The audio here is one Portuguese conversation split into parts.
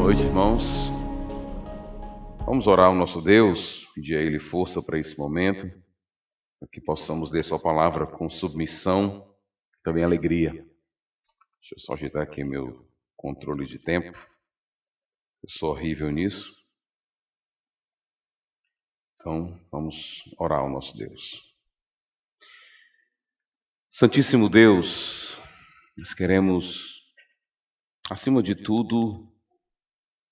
noite, irmãos. Vamos orar ao nosso Deus, pedir a Ele força para esse momento, para que possamos ler Sua palavra com submissão e também alegria. Deixa eu só ajeitar aqui meu controle de tempo. Eu sou horrível nisso. Então, vamos orar ao nosso Deus. Santíssimo Deus, nós queremos, acima de tudo,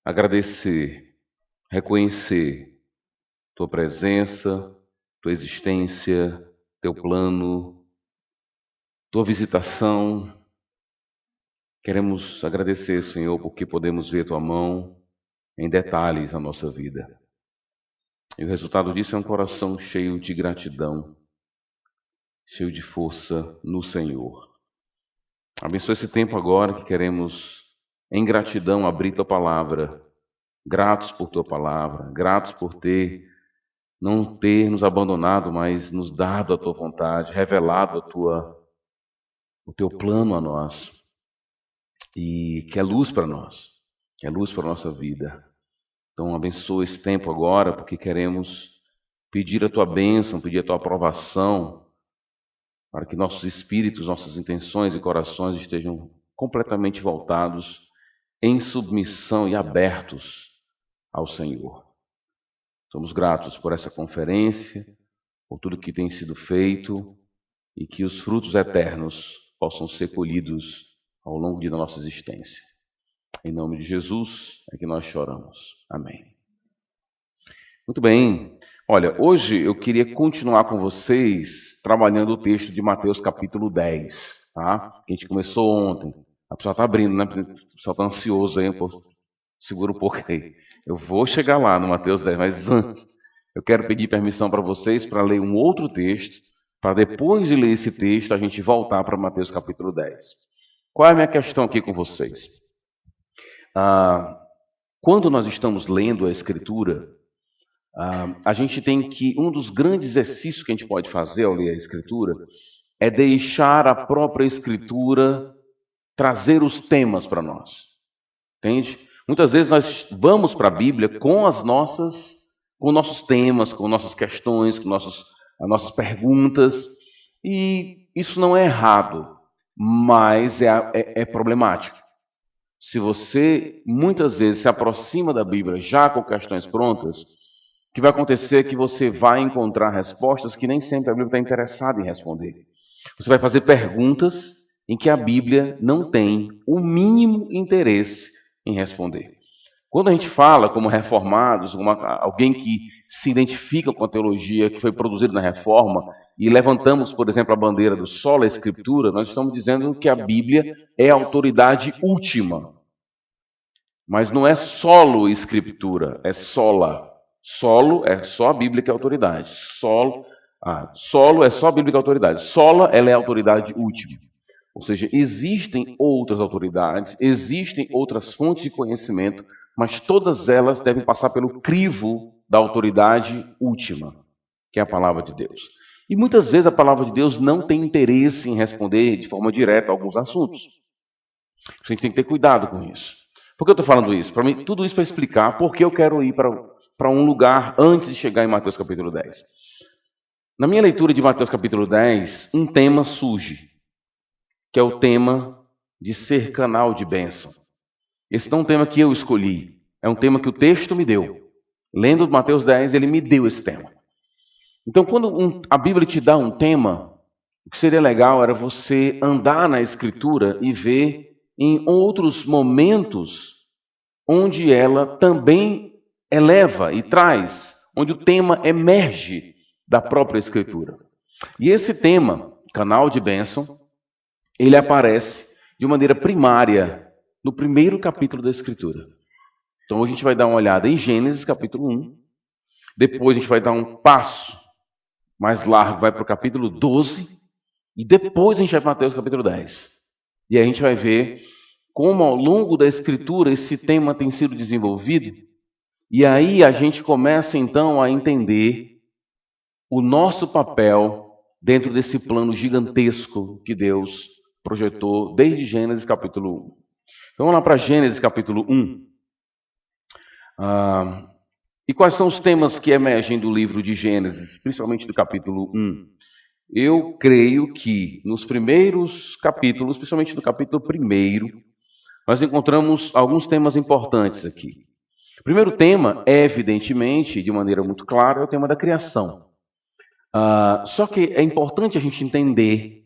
agradecer, reconhecer Tua presença, Tua existência, Teu plano, Tua visitação. Queremos agradecer, Senhor, porque podemos ver Tua mão em detalhes na nossa vida. E o resultado disso é um coração cheio de gratidão, cheio de força no Senhor. Abençoa esse tempo agora que queremos, em gratidão, abrir Tua palavra. Gratos por Tua palavra, gratos por não ter nos abandonado, mas nos dado a Tua vontade, revelado o Teu plano a nós. E que é luz para nós, que é luz para a nossa vida. Então abençoa esse tempo agora, porque queremos pedir a Tua bênção, pedir a Tua aprovação, para que nossos espíritos, nossas intenções e corações estejam completamente voltados em submissão e abertos ao Senhor. Somos gratos por essa conferência, por tudo que tem sido feito e que os frutos eternos possam ser colhidos ao longo da nossa existência. Em nome de Jesus é que nós choramos. Amém. Muito bem. Olha, hoje eu queria continuar com vocês trabalhando o texto de Mateus capítulo 10, tá? Que a gente começou ontem. A pessoa está abrindo, né? O pessoal está ansioso aí, segura um pouco aí. Eu vou chegar lá no Mateus 10, mas antes eu quero pedir permissão para vocês para ler um outro texto, para depois de ler esse texto a gente voltar para Mateus capítulo 10. Qual é a minha questão aqui com vocês? Quando nós estamos lendo a Escritura, a gente tem que, um dos grandes exercícios que a gente pode fazer ao ler a Escritura é deixar a própria Escritura trazer os temas para nós. Entende? Muitas vezes nós vamos para a Bíblia com nossos temas, com nossas questões, com as nossas perguntas, e isso não é errado, mas é problemático. Se você muitas vezes se aproxima da Bíblia já com questões prontas, o que vai acontecer é que você vai encontrar respostas que nem sempre a Bíblia está interessada em responder. Você vai fazer perguntas em que a Bíblia não tem o mínimo interesse em responder. Quando a gente fala como reformados, como alguém que se identifica com a teologia que foi produzida na Reforma, e levantamos, por exemplo, a bandeira do sola Escritura, nós estamos dizendo que a Bíblia é a autoridade última. Mas não é solo Escritura, é sola. Solo é só a Bíblia que é autoridade. Solo é só a Bíblia que é autoridade. Sola, ela é a autoridade última. Ou seja, existem outras autoridades, existem outras fontes de conhecimento, mas todas elas devem passar pelo crivo da autoridade última, que é a palavra de Deus. E muitas vezes a palavra de Deus não tem interesse em responder de forma direta a alguns assuntos. A gente tem que ter cuidado com isso. Por que eu estou falando isso? Para mim, tudo isso para explicar por que eu quero ir para um lugar antes de chegar em Mateus capítulo 10. Na minha leitura de Mateus capítulo 10, um tema surge, que é o tema de ser canal de bênção. Esse não é um tema que eu escolhi, é um tema que o texto me deu. Lendo Mateus 10, ele me deu esse tema. Então, quando a Bíblia te dá um tema, o que seria legal era você andar na Escritura e ver em outros momentos onde ela também eleva e traz, onde o tema emerge da própria Escritura. E esse tema, canal de bênção, ele aparece de maneira primária no primeiro capítulo da Escritura. Então a gente vai dar uma olhada em Gênesis capítulo 1, depois a gente vai dar um passo mais largo, vai para o capítulo 12, e depois a gente vai para Mateus capítulo 10. E aí a gente vai ver como ao longo da Escritura esse tema tem sido desenvolvido, e aí a gente começa então a entender o nosso papel dentro desse plano gigantesco que Deus projetou desde Gênesis capítulo 1. Então vamos lá para Gênesis capítulo 1. E quais são os temas que emergem do livro de Gênesis, principalmente do capítulo 1? Eu creio que nos primeiros capítulos, principalmente no capítulo 1, nós encontramos alguns temas importantes aqui. O primeiro tema é, evidentemente, de maneira muito clara, é o tema da criação. Só que é importante a gente entender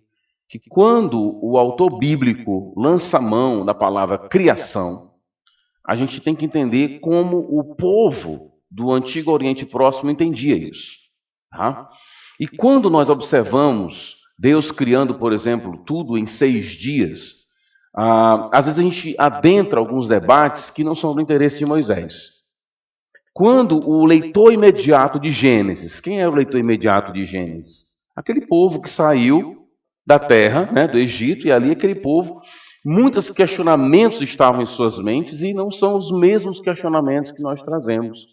que quando o autor bíblico lança a mão da palavra criação, a gente tem que entender como o povo do Antigo Oriente Próximo entendia isso. Tá? E quando nós observamos Deus criando, por exemplo, tudo em 6 dias, às vezes a gente adentra alguns debates que não são do interesse de Moisés. Quando o leitor imediato de Gênesis, quem é o leitor imediato de Gênesis? Aquele povo que saiu da terra, né, do Egito, e ali aquele povo, muitos questionamentos estavam em suas mentes e não são os mesmos questionamentos que nós trazemos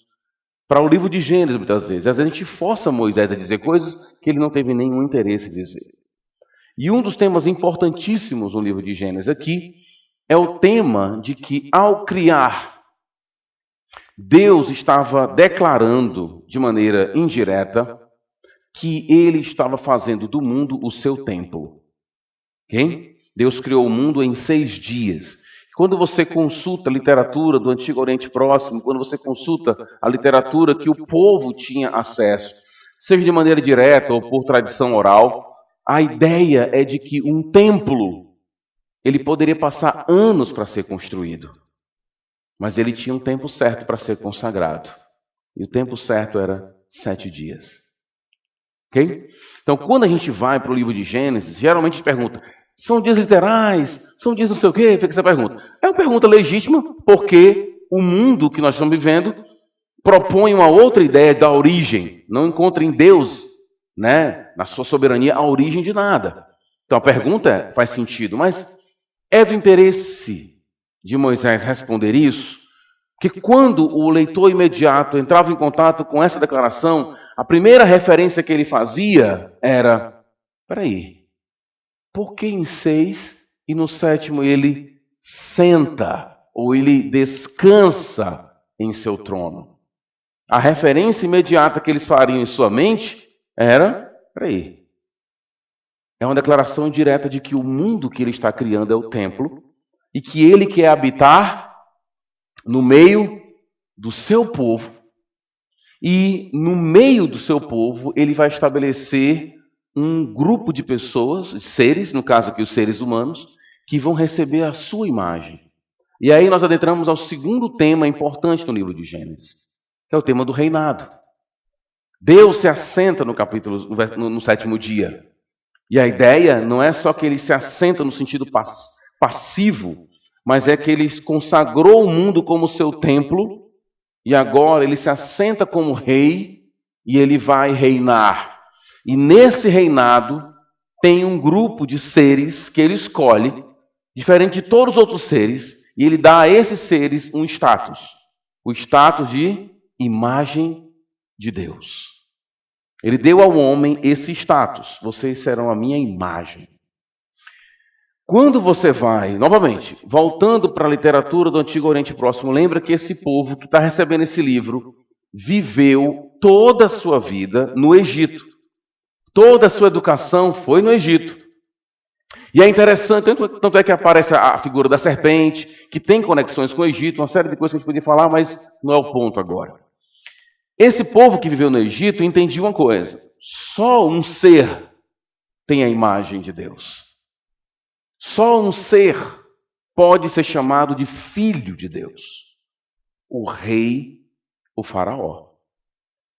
para o livro de Gênesis, muitas vezes. Às vezes a gente força Moisés a dizer coisas que ele não teve nenhum interesse em dizer. E um dos temas importantíssimos no livro de Gênesis aqui é o tema de que, ao criar, Deus estava declarando de maneira indireta que ele estava fazendo do mundo o seu templo. Okay? Deus criou o mundo em 6 dias. Quando você consulta a literatura do Antigo Oriente Próximo, quando você consulta a literatura que o povo tinha acesso, seja de maneira direta ou por tradição oral, a ideia é de que um templo, ele poderia passar anos para ser construído. Mas ele tinha um tempo certo para ser consagrado. E o tempo certo era 7 dias. Ok? Então, quando a gente vai para o livro de Gênesis, geralmente a gente pergunta, são dias literais? São dias não sei o quê? Fica essa pergunta. É uma pergunta legítima, porque o mundo que nós estamos vivendo propõe uma outra ideia da origem. Não encontra em Deus, né, na sua soberania, a origem de nada. Então a pergunta faz sentido, mas é do interesse de Moisés responder isso? Porque quando o leitor imediato entrava em contato com essa declaração, a primeira referência que ele fazia era, peraí, por que em 6 e no 7º ele senta ou ele descansa em seu trono? A referência imediata que eles fariam em sua mente era, peraí, é uma declaração direta de que o mundo que ele está criando é o templo e que ele quer habitar no meio do seu povo, e no meio do seu povo ele vai estabelecer um grupo de pessoas, seres, no caso aqui os seres humanos, que vão receber a sua imagem. E aí nós adentramos ao segundo tema importante no livro de Gênesis, que é o tema do reinado. Deus se assenta no 7º dia. E a ideia não é só que ele se assenta no sentido passivo, mas é que ele consagrou o mundo como seu templo, e agora ele se assenta como rei, e ele vai reinar. E nesse reinado tem um grupo de seres que ele escolhe, diferente de todos os outros seres, e ele dá a esses seres um status. O status de imagem de Deus. Ele deu ao homem esse status. Vocês serão a minha imagem. Quando você vai, novamente, voltando para a literatura do Antigo Oriente Próximo, lembra que esse povo que está recebendo esse livro viveu toda a sua vida no Egito. Toda a sua educação foi no Egito. E é interessante, tanto é que aparece a figura da serpente, que tem conexões com o Egito, uma série de coisas que a gente podia falar, mas não é o ponto agora. Esse povo que viveu no Egito entendia uma coisa: só um ser tem a imagem de Deus. Só um ser pode ser chamado de filho de Deus. O rei, o faraó.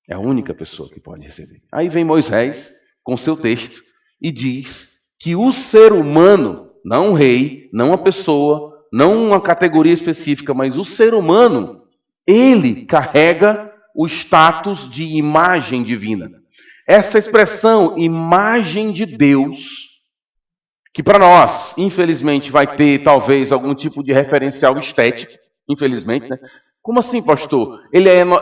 É a única pessoa que pode receber. Aí vem Moisés com seu texto e diz que o ser humano, não um rei, não uma pessoa, não uma categoria específica, mas o ser humano, ele carrega o status de imagem divina. Essa expressão, imagem de Deus, que para nós, infelizmente, vai ter talvez algum tipo de referencial estético, infelizmente, né? Como assim, pastor?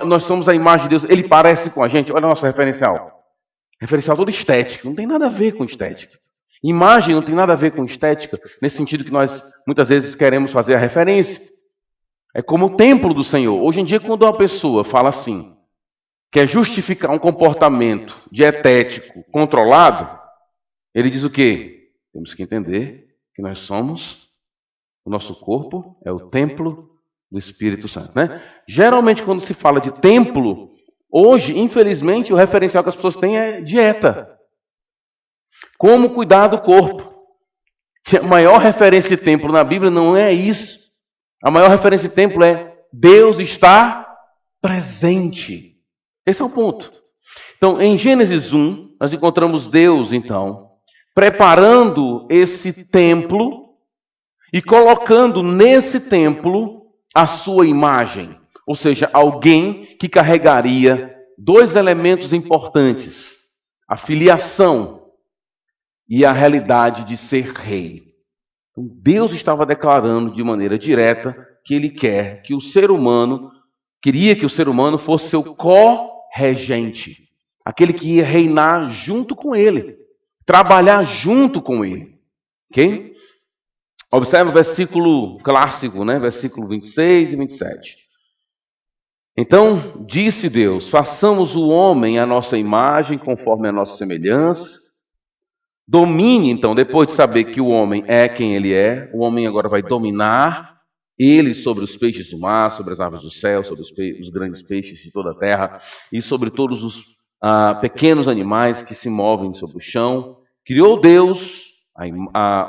Nós somos a imagem de Deus, ele parece com a gente, olha o nosso referencial. Referencial todo estético, não tem nada a ver com estética. Imagem não tem nada a ver com estética, nesse sentido que nós muitas vezes queremos fazer a referência. É como o templo do Senhor. Hoje em dia, quando uma pessoa fala assim, quer justificar um comportamento dietético controlado, ele diz o quê? Temos que entender que nós somos, o nosso corpo é o templo do Espírito Santo, né? Geralmente, quando se fala de templo, hoje, infelizmente, o referencial que as pessoas têm é dieta. Como cuidar do corpo. A maior referência de templo na Bíblia não é isso. A maior referência de templo é Deus está presente. Esse é o ponto. Então, em Gênesis 1, nós encontramos Deus, então, preparando esse templo e colocando nesse templo a sua imagem. Ou seja, alguém que carregaria dois elementos importantes: a filiação e a realidade de ser rei. Então, Deus estava declarando de maneira direta que Ele queria que o ser humano fosse seu co-regente, aquele que ia reinar junto com Ele, trabalhar junto com Ele. Ok? Observe o versículo clássico, né? Versículo 26 e 27. Então, disse Deus: façamos o homem à nossa imagem, conforme a nossa semelhança. Domine, então, depois de saber que o homem é quem ele é, o homem agora vai dominar ele sobre os peixes do mar, sobre as aves do céu, sobre os grandes peixes de toda a terra e sobre todos os pequenos animais que se movem sobre o chão. Criou Deus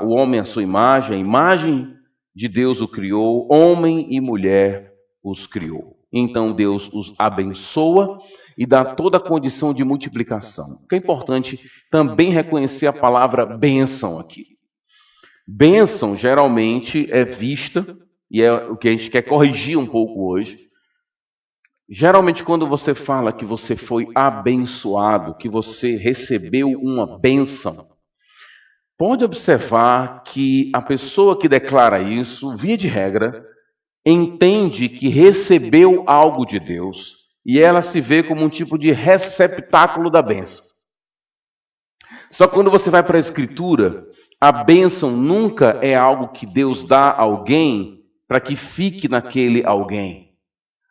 o homem à sua imagem, a imagem de Deus o criou, homem e mulher os criou. Então Deus os abençoa e dá toda a condição de multiplicação. O que é importante também reconhecer a palavra bênção aqui. Bênção geralmente é vista, e é o que a gente quer corrigir um pouco hoje. Geralmente quando você fala que você foi abençoado, que você recebeu uma bênção, pode observar que a pessoa que declara isso, via de regra, entende que recebeu algo de Deus e ela se vê como um tipo de receptáculo da bênção. Só que quando você vai para a Escritura, a bênção nunca é algo que Deus dá a alguém para que fique naquele alguém.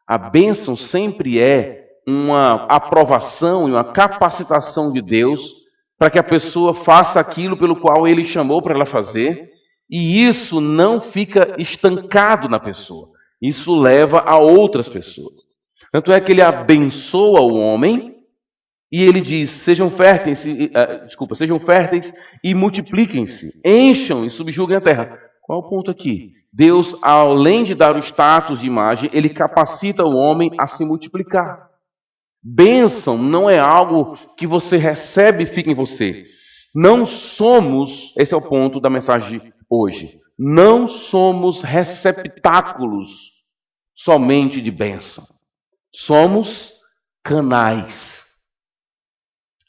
A bênção sempre é uma aprovação e uma capacitação de Deus para que a pessoa faça aquilo pelo qual Ele chamou para ela fazer, e isso não fica estancado na pessoa. Isso leva a outras pessoas. Tanto é que Ele abençoa o homem e Ele diz: sejam férteis e multipliquem-se, encham e subjuguem a terra. Qual é o ponto aqui? Deus, além de dar o status de imagem, Ele capacita o homem a se multiplicar. Bênção não é algo que você recebe e fica em você. Não somos, esse é o ponto da mensagem de hoje, não somos receptáculos somente de bênção. Somos canais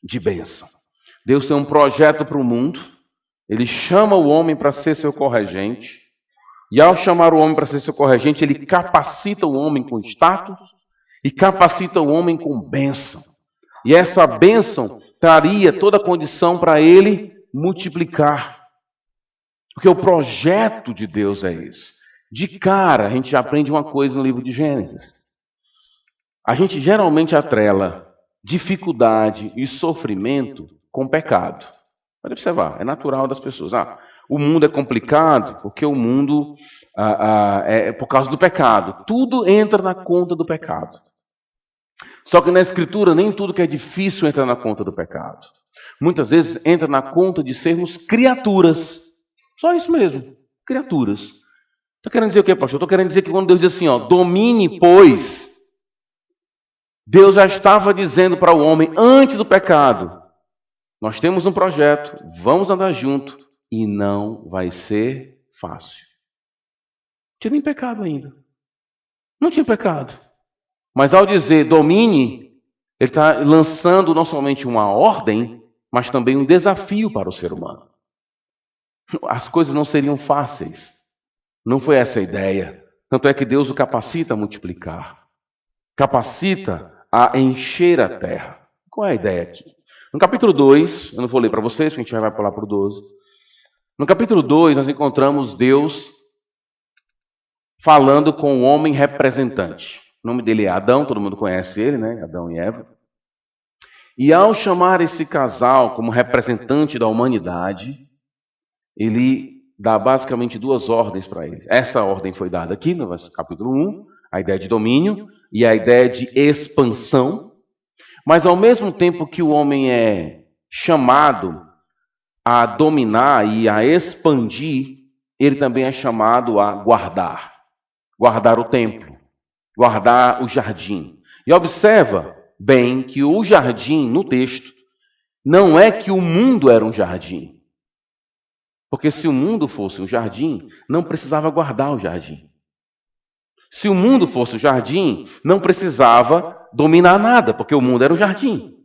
de bênção. Deus tem um projeto para o mundo, Ele chama o homem para ser seu corregente, e ao chamar o homem para ser seu corregente, Ele capacita o homem com status e capacita o homem com bênção. E essa bênção traria toda a condição para ele multiplicar. Porque o projeto de Deus é esse. De cara, a gente já aprende uma coisa no livro de Gênesis. A gente geralmente atrela dificuldade e sofrimento com pecado. Pode observar, é natural das pessoas. O mundo é complicado porque o mundo é por causa do pecado. Tudo entra na conta do pecado. Só que na Escritura nem tudo que é difícil entra na conta do pecado. Muitas vezes entra na conta de sermos criaturas. Só isso mesmo, criaturas. Estou querendo dizer o quê, pastor? Estou querendo dizer que quando Deus diz assim, domine, pois, Deus já estava dizendo para o homem antes do pecado: nós temos um projeto, vamos andar junto e não vai ser fácil. Não tinha nem pecado ainda. Não tinha pecado. Mas ao dizer domine, Ele está lançando não somente uma ordem, mas também um desafio para o ser humano. As coisas não seriam fáceis. Não foi essa a ideia. Tanto é que Deus o capacita a multiplicar. Capacita a encher a terra. Qual é a ideia aqui? No capítulo 2, eu não vou ler para vocês, porque a gente vai pular para o 12. No capítulo 2, nós encontramos Deus falando com o homem representante. O nome dele é Adão, todo mundo conhece ele, né? Adão e Eva. E ao chamar esse casal como representante da humanidade, ele dá basicamente duas ordens para eles. Essa ordem foi dada aqui no capítulo 1, a ideia de domínio e a ideia de expansão. Mas ao mesmo tempo que o homem é chamado a dominar e a expandir, ele também é chamado a guardar. Guardar o templo, guardar o jardim. E observa bem que o jardim, no texto, não é que o mundo era um jardim. Porque se o mundo fosse um jardim, não precisava guardar o jardim. Se o mundo fosse um jardim, não precisava dominar nada, porque o mundo era um jardim.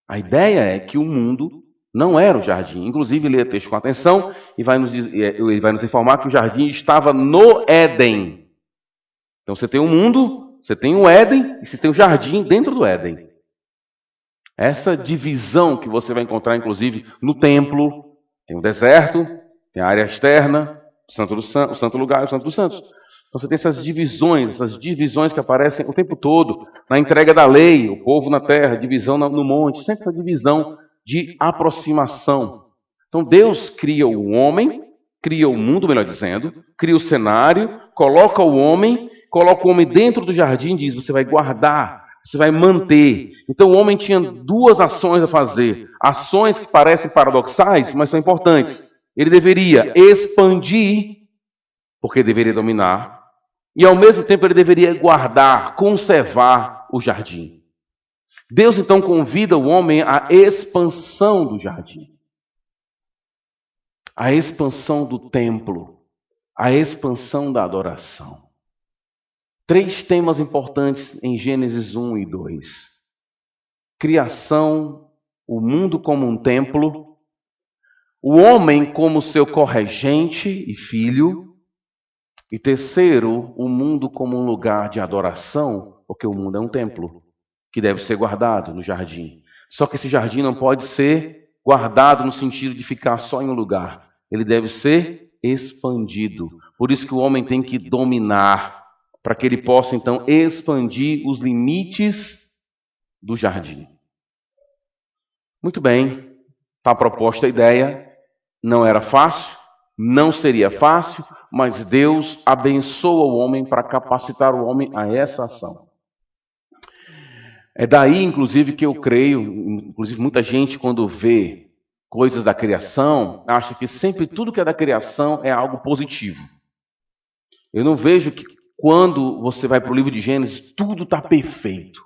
A ideia é que o mundo não era um jardim. Inclusive, lê o texto com atenção e ele vai nos informar que o jardim estava no Éden. Então você tem um mundo, você tem um Éden e você tem um jardim dentro do Éden. Essa divisão que você vai encontrar, inclusive, no templo. Tem o deserto, tem a área externa, o santo lugar e o santo dos santos. Então você tem essas divisões que aparecem o tempo todo. Na entrega da lei, o povo na terra, divisão no monte, sempre a divisão de aproximação. Então Deus cria o homem, cria o mundo, melhor dizendo, cria o cenário, coloca o homem dentro do jardim e diz, você vai guardar, você vai manter. Então o homem tinha duas ações a fazer. Ações que parecem paradoxais, mas são importantes. Ele deveria expandir, porque deveria dominar. E ao mesmo tempo ele deveria guardar, conservar o jardim. Deus então convida o homem à expansão do jardim. A expansão do templo. A expansão da adoração. 3 temas importantes em Gênesis 1 e 2. Criação, o mundo como um templo, o homem como seu corregente e filho, e terceiro, o mundo como um lugar de adoração, porque o mundo é um templo, que deve ser guardado no jardim. Só que esse jardim não pode ser guardado no sentido de ficar só em um lugar. Ele deve ser expandido. Por isso que o homem tem que dominar, para que ele possa, então, expandir os limites do jardim. Muito bem, está proposta a ideia. Não era fácil, não seria fácil, mas Deus abençoa o homem para capacitar o homem a essa ação. É daí, inclusive, que eu creio, inclusive muita gente quando vê coisas da criação, acha que sempre tudo que é da criação é algo positivo. Eu não vejo que quando você vai para o livro de Gênesis, tudo está perfeito.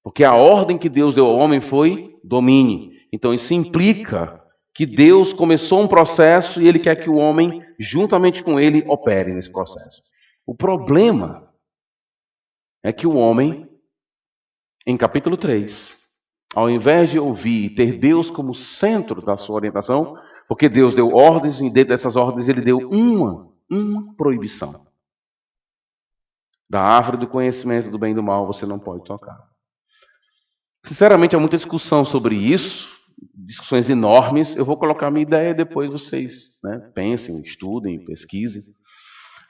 Porque a ordem que Deus deu ao homem foi domine. Então isso implica que Deus começou um processo e Ele quer que o homem, juntamente com Ele, opere nesse processo. O problema é que o homem, em capítulo 3, ao invés de ouvir e ter Deus como centro da sua orientação, porque Deus deu ordens e dentro dessas ordens Ele deu uma proibição. Da árvore do conhecimento do bem e do mal você não pode tocar. Sinceramente, há muita discussão sobre isso, discussões enormes. Eu vou colocar a minha ideia e depois vocês pensem, estudem, pesquisem.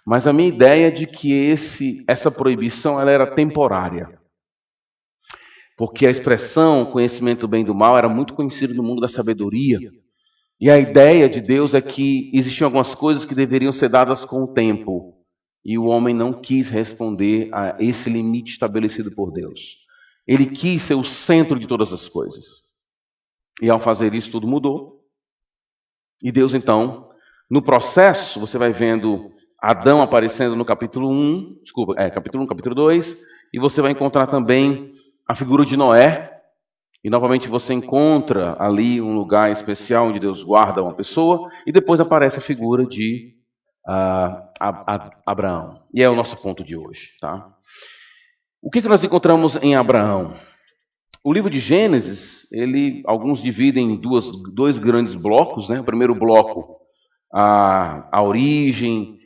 Mas a minha ideia é de que essa proibição ela era temporária. Porque a expressão conhecimento do bem e do mal era muito conhecida no mundo da sabedoria. E a ideia de Deus é que existiam algumas coisas que deveriam ser dadas com o tempo. E o homem não quis responder a esse limite estabelecido por Deus. Ele quis ser o centro de todas as coisas. E ao fazer isso, tudo mudou. E Deus, então, no processo, você vai vendo Adão aparecendo no capítulo 1, capítulo 1, capítulo 2, e você vai encontrar também a figura de Noé. E novamente você encontra ali um lugar especial onde Deus guarda uma pessoa, e depois aparece a figura de Abraão. E é o nosso ponto de hoje. Tá? O que nós encontramos em Abraão? O livro de Gênesis, alguns dividem em dois grandes blocos. Né? O primeiro bloco, a origem,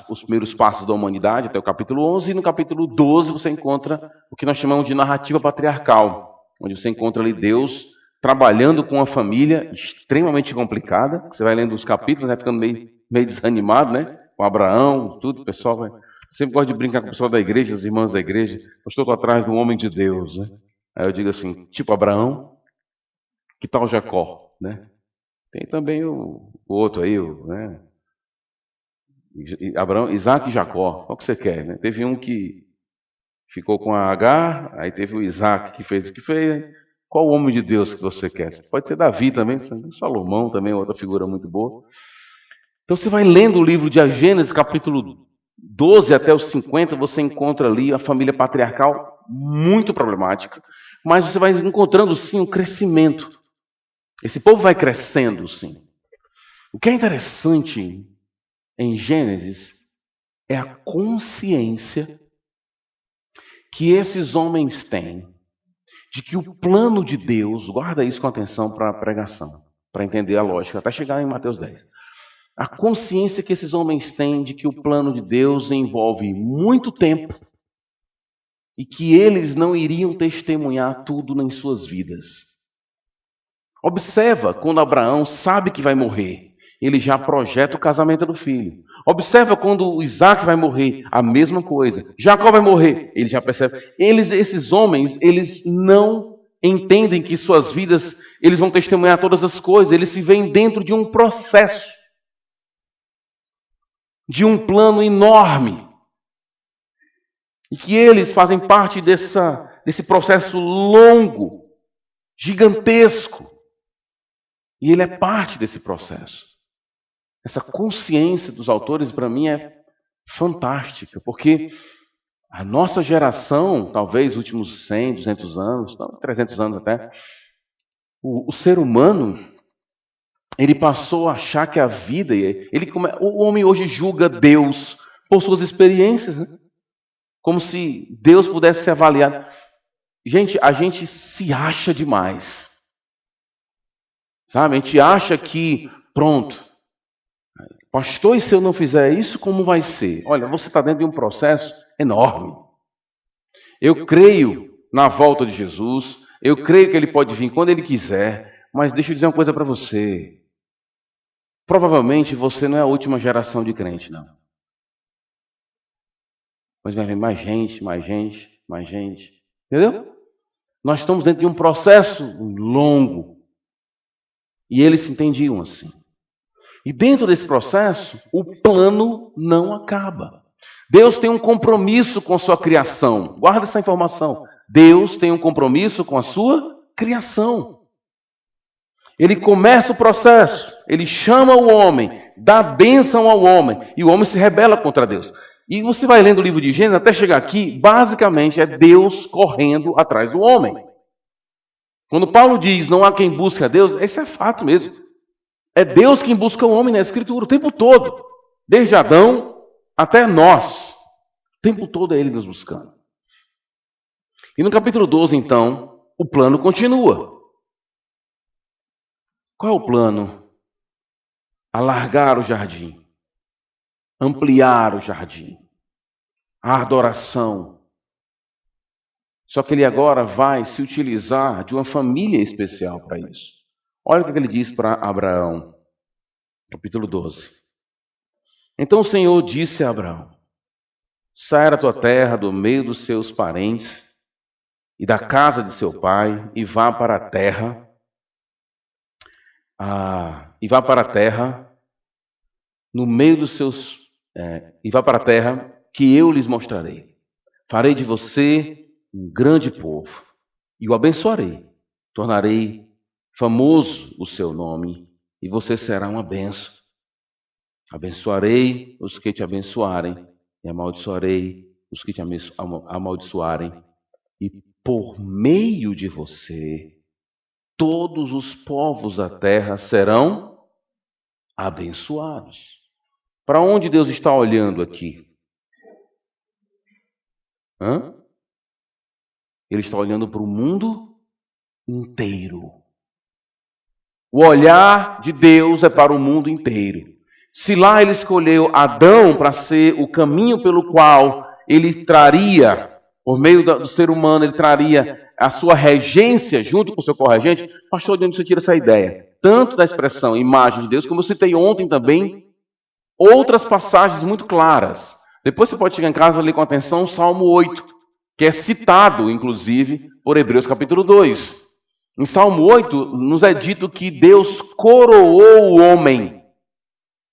os primeiros passos da humanidade, até o capítulo 11. E no capítulo 12 você encontra o que nós chamamos de narrativa patriarcal, onde você encontra ali Deus trabalhando com uma família extremamente complicada. Você vai lendo os capítulos, ficando meio desanimado, né? Com Abraão, tudo, o pessoal vai... Sempre gosto de brincar com o pessoal da igreja, as irmãs da igreja. Eu estou atrás de um homem de Deus, né? Aí eu digo assim, tipo Abraão, que tal Jacó, né? Tem também o outro aí, né? Abraão, Isaac e Jacó. Qual que você quer, né? Teve um que ficou com a Agar, aí teve o Isaac que fez o que fez. Qual o homem de Deus que você quer? Pode ser Davi também, Salomão também, outra figura muito boa. Então você vai lendo o livro de Gênesis, capítulo 12 até os 50, você encontra ali a família patriarcal muito problemática, mas você vai encontrando sim um crescimento. Esse povo vai crescendo sim. O que é interessante em Gênesis é a consciência que esses homens têm de que o plano de Deus, guarda isso com atenção para a pregação, para entender a lógica, até chegar em Mateus 10. A consciência que esses homens têm de que o plano de Deus envolve muito tempo e que eles não iriam testemunhar tudo em suas vidas. Observa quando Abraão sabe que vai morrer, ele já projeta o casamento do filho. Observa quando Isaac vai morrer, a mesma coisa. Jacó vai morrer, ele já percebe. Esses homens, eles não entendem que suas vidas, eles vão testemunhar todas as coisas, eles se veem dentro de um processo, de um plano enorme. E que eles fazem parte desse processo longo, gigantesco. E ele é parte desse processo. Essa consciência dos autores, para mim, é fantástica, porque a nossa geração, talvez os últimos 100, 200 anos, 300 anos até, o ser humano, ele passou a achar que a vida... o homem hoje julga Deus por suas experiências, né? Como se Deus pudesse ser avaliado. Gente, a gente se acha demais. Sabe? A gente acha que, pronto, pastor, e se eu não fizer isso, como vai ser? Olha, você está dentro de um processo enorme. Eu creio na volta de Jesus, eu creio que ele pode vir quando ele quiser, mas deixa eu dizer uma coisa para você. Provavelmente você não é a última geração de crente, não. Mas vai vir mais gente, mais gente, mais gente. Entendeu? Nós estamos dentro de um processo longo. E eles se entendiam assim. E dentro desse processo, o plano não acaba. Deus tem um compromisso com a sua criação. Guarda essa informação. Deus tem um compromisso com a sua criação. Ele começa o processo, ele chama o homem, dá bênção ao homem, e o homem se rebela contra Deus. E você vai lendo o livro de Gênesis, até chegar aqui, basicamente é Deus correndo atrás do homem. Quando Paulo diz, não há quem busque a Deus, esse é fato mesmo. É Deus quem busca o homem na Escritura, o tempo todo. Desde Adão até nós. O tempo todo é Ele nos buscando. E no capítulo 12, então, o plano continua. Qual é o plano? Alargar o jardim. Ampliar o jardim. A adoração. Só que ele agora vai se utilizar de uma família especial para isso. Olha o que ele diz para Abraão, capítulo 12. Então o Senhor disse a Abraão, saia da tua terra, do meio dos seus parentes e da casa de seu pai, e vá para a terra, no meio dos seus, e vá para a terra que eu lhes mostrarei. Farei de você um grande povo, e o abençoarei. Tornarei famoso o seu nome, e você será uma bênção. Abençoarei os que te abençoarem, e amaldiçoarei os que te amaldiçoarem. E por meio de você, todos os povos da terra serão abençoados. Para onde Deus está olhando aqui? Ele está olhando para o mundo inteiro. O olhar de Deus é para o mundo inteiro. Se lá ele escolheu Adão para ser o caminho pelo qual ele traria, por meio do ser humano, ele traria a sua regência junto com o seu corregente, pastor, de onde você tira essa ideia? Tanto da expressão imagem de Deus, como eu citei ontem também, outras passagens muito claras. Depois você pode chegar em casa e ler com atenção o Salmo 8, que é citado, inclusive, por Hebreus capítulo 2. Em Salmo 8, nos é dito que Deus coroou o homem.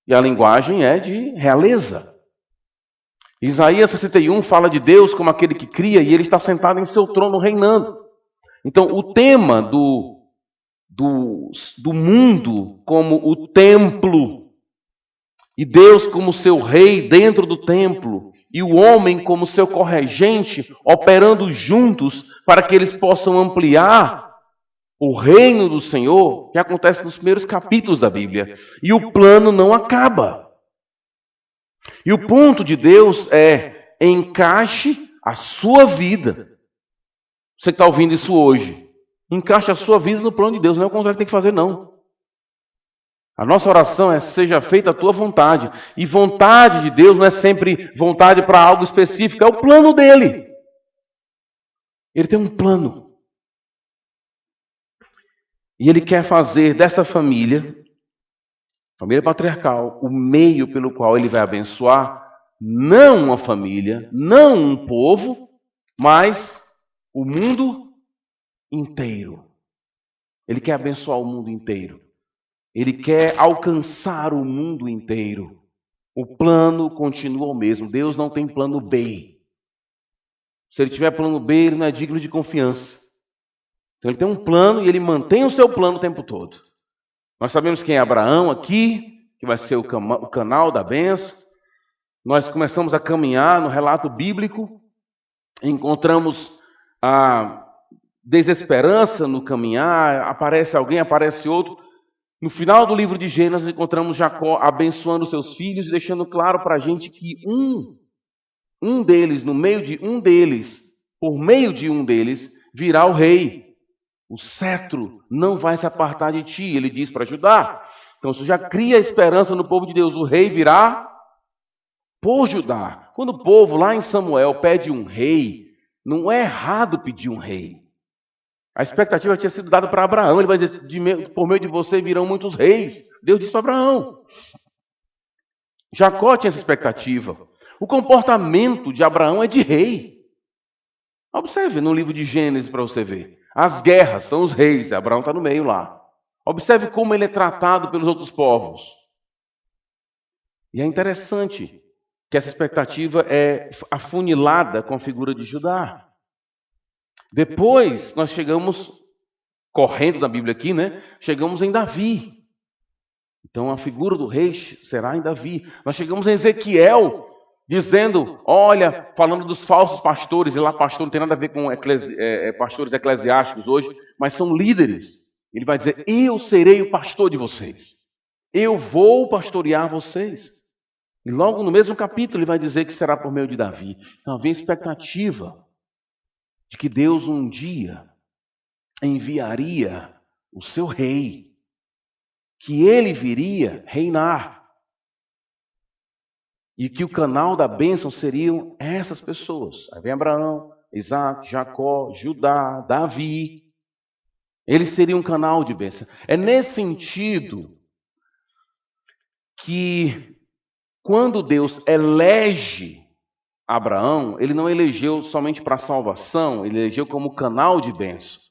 E a linguagem é de realeza. Isaías 61 fala de Deus como aquele que cria e ele está sentado em seu trono reinando. Então, o tema do mundo como o templo, e Deus como seu rei dentro do templo, e o homem como seu corregente, operando juntos para que eles possam ampliar o reino do Senhor, que acontece nos primeiros capítulos da Bíblia. E o plano não acaba. E o ponto de Deus é: encaixe a sua vida. Você que está ouvindo isso hoje, encaixe a sua vida no plano de Deus. Não é o contrário que tem que fazer, não. A nossa oração é: seja feita a tua vontade. E vontade de Deus não é sempre vontade para algo específico, é o plano dele. Ele tem um plano. E ele quer fazer dessa família patriarcal, o meio pelo qual ele vai abençoar não uma família, não um povo, mas o mundo inteiro. Ele quer abençoar o mundo inteiro. Ele quer alcançar o mundo inteiro. O plano continua o mesmo. Deus não tem plano B. Se ele tiver plano B, ele não é digno de confiança. Então ele tem um plano e ele mantém o seu plano o tempo todo. Nós sabemos quem é Abraão aqui, que vai ser o canal da bênção. Nós começamos a caminhar no relato bíblico, encontramos a desesperança no caminhar, aparece alguém, aparece outro. No final do livro de Gênesis, encontramos Jacó abençoando seus filhos e deixando claro para a gente que um deles, no meio de um deles, por meio de um deles, virá o rei. O cetro não vai se apartar de ti, ele diz para Judá. Então isso já cria esperança no povo de Deus. O rei virá por Judá. Quando o povo lá em Samuel pede um rei, não é errado pedir um rei. A expectativa tinha sido dada para Abraão. Ele vai dizer: por meio de você virão muitos reis. Deus disse para Abraão. Jacó tinha essa expectativa. O comportamento de Abraão é de rei. Observe no livro de Gênesis para você ver. As guerras são os reis. Abraão está no meio lá. Observe como ele é tratado pelos outros povos. E é interessante que essa expectativa é afunilada com a figura de Judá. Depois nós chegamos, correndo da Bíblia aqui, né? Chegamos em Davi. Então a figura do rei será em Davi. Nós chegamos em Ezequiel, dizendo, olha, falando dos falsos pastores, e lá pastor não tem nada a ver com pastores eclesiásticos hoje, mas são líderes. Ele vai dizer: eu serei o pastor de vocês. Eu vou pastorear vocês. E logo no mesmo capítulo ele vai dizer que será por meio de Davi. Então havia expectativa de que Deus um dia enviaria o seu rei, que ele viria reinar. E que o canal da bênção seriam essas pessoas. Aí vem Abraão, Isaac, Jacó, Judá, Davi. Eles seriam um canal de bênção. É nesse sentido que quando Deus elege Abraão, ele não elegeu somente para salvação, ele elegeu como canal de bênção.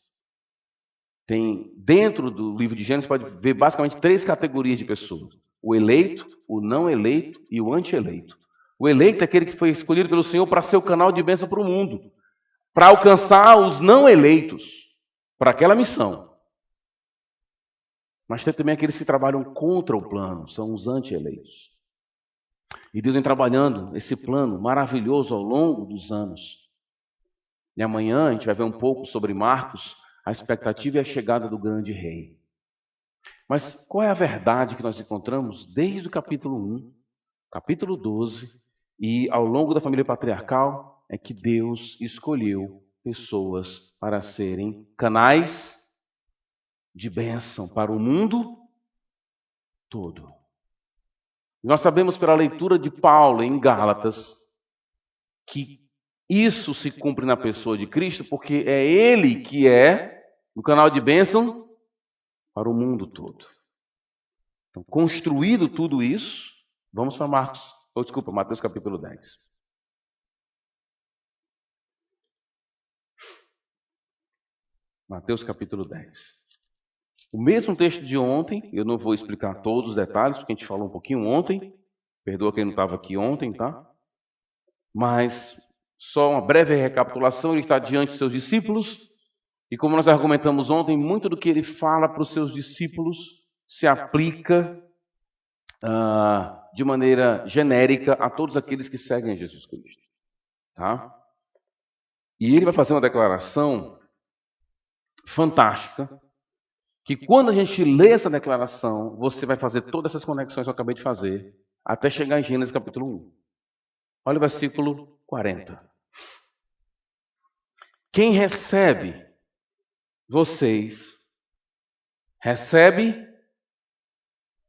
Tem, dentro do livro de Gênesis, pode ver basicamente 3 categorias de pessoas: o eleito, o não eleito e o anti-eleito. O eleito é aquele que foi escolhido pelo Senhor para ser o canal de bênção para o mundo, para alcançar os não eleitos para aquela missão. Mas tem também aqueles que trabalham contra o plano, são os anti-eleitos. E Deus vem trabalhando esse plano maravilhoso ao longo dos anos. E amanhã a gente vai ver um pouco sobre Marcos, a expectativa e a chegada do grande rei. Mas qual é a verdade que nós encontramos desde o capítulo 1, capítulo 12, e ao longo da família patriarcal? É que Deus escolheu pessoas para serem canais de bênção para o mundo todo. Nós sabemos pela leitura de Paulo em Gálatas que isso se cumpre na pessoa de Cristo, porque é Ele que é o canal de bênção para o mundo todo. Então, construído tudo isso, Vamos para Mateus capítulo 10. Mateus capítulo 10. O mesmo texto de ontem, eu não vou explicar todos os detalhes, porque a gente falou um pouquinho ontem. Perdoa quem não estava aqui ontem, tá? Mas só uma breve recapitulação, ele está diante dos seus discípulos, e como nós argumentamos ontem, muito do que ele fala para os seus discípulos se aplica de maneira genérica a todos aqueles que seguem a Jesus Cristo. Tá? E ele vai fazer uma declaração fantástica, que quando a gente lê essa declaração, você vai fazer todas essas conexões que eu acabei de fazer, até chegar em Gênesis capítulo 1. Olha o versículo 40. Quem recebe vocês, recebe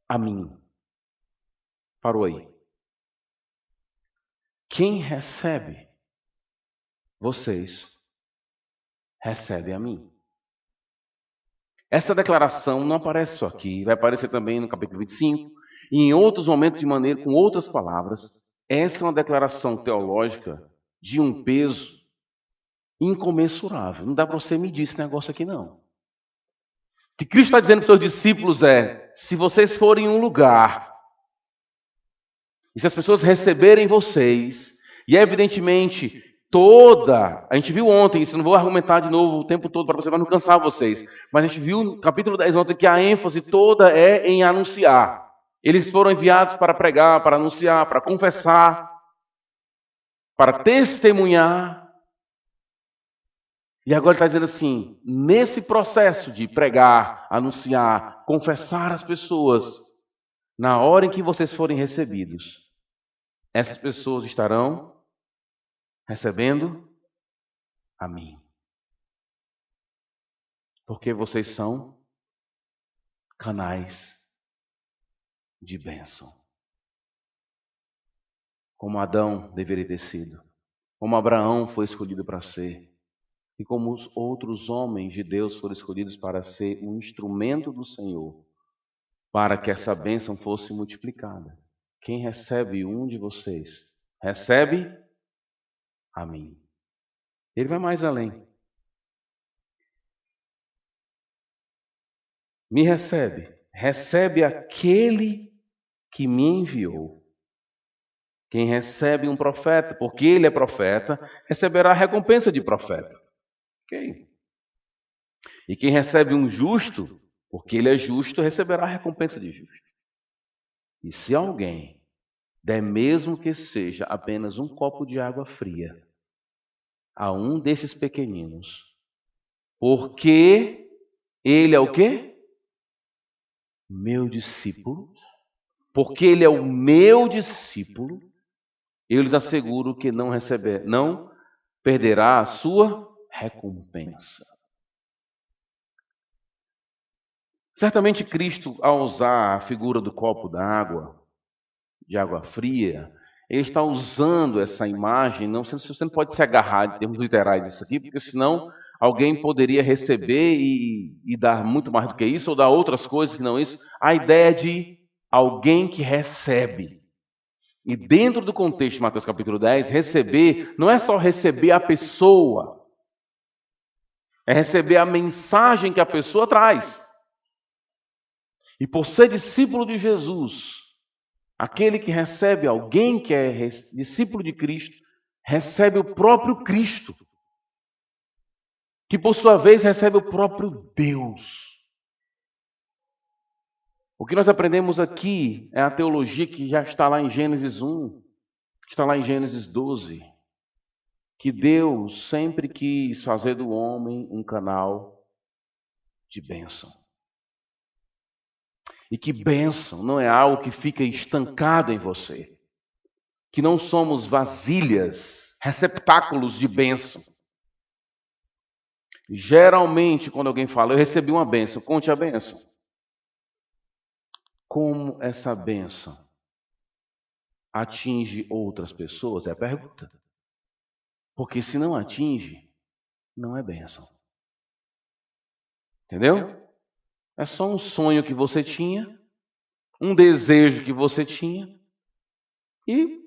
a mim. Parou aí. Quem recebe vocês, recebe a mim. Essa declaração não aparece só aqui, vai aparecer também no capítulo 25, e em outros momentos de maneira, com outras palavras. Essa é uma declaração teológica de um peso incomensurável. Não dá para você medir esse negócio aqui, não. O que Cristo está dizendo para os seus discípulos é: se vocês forem em um lugar, e se as pessoas receberem vocês, e evidentemente a gente viu ontem, isso não vou argumentar de novo o tempo todo para você não cansar vocês, mas a gente viu no capítulo 10 ontem que a ênfase toda é em anunciar. Eles foram enviados para pregar, para anunciar, para confessar, para testemunhar. E agora ele está dizendo assim: nesse processo de pregar, anunciar, confessar às pessoas, na hora em que vocês forem recebidos, essas pessoas estarão recebendo a mim. Porque vocês são canais de bênção. Como Adão deveria ter sido. Como Abraão foi escolhido para ser. E como os outros homens de Deus foram escolhidos para ser um instrumento do Senhor, para que essa bênção fosse multiplicada. Quem recebe um de vocês, recebe a mim. Ele vai mais além. Me recebe aquele que me enviou. Quem recebe um profeta, porque ele é profeta, receberá a recompensa de profeta. Ok? E quem recebe um justo, porque ele é justo, receberá a recompensa de justo. E se alguém der mesmo que seja apenas um copo de água fria a um desses pequeninos, porque ele é o quê? Meu discípulo. Porque ele é o meu discípulo, eu lhes asseguro que não perderá a sua recompensa. Certamente Cristo, ao usar a figura do copo d'água, de água fria, ele está usando essa imagem, você não pode se agarrar em termos literais disso aqui, porque senão alguém poderia receber e dar muito mais do que isso, ou dar outras coisas que não isso. A ideia de alguém que recebe. E dentro do contexto de Mateus capítulo 10, receber não é só receber a pessoa, é receber a mensagem que a pessoa traz. E por ser discípulo de Jesus, aquele que recebe alguém que é discípulo de Cristo, recebe o próprio Cristo, que por sua vez recebe o próprio Deus. O que nós aprendemos aqui é a teologia que já está lá em Gênesis 1, que está lá em Gênesis 12, que Deus sempre quis fazer do homem um canal de bênção. E que bênção não é algo que fica estancado em você. Que não somos vasilhas, receptáculos de bênção. Geralmente, quando alguém fala, eu recebi uma bênção, conte a bênção. Como essa bênção atinge outras pessoas? É a pergunta. Porque se não atinge, não é bênção. Entendeu? É só um sonho que você tinha, um desejo que você tinha, e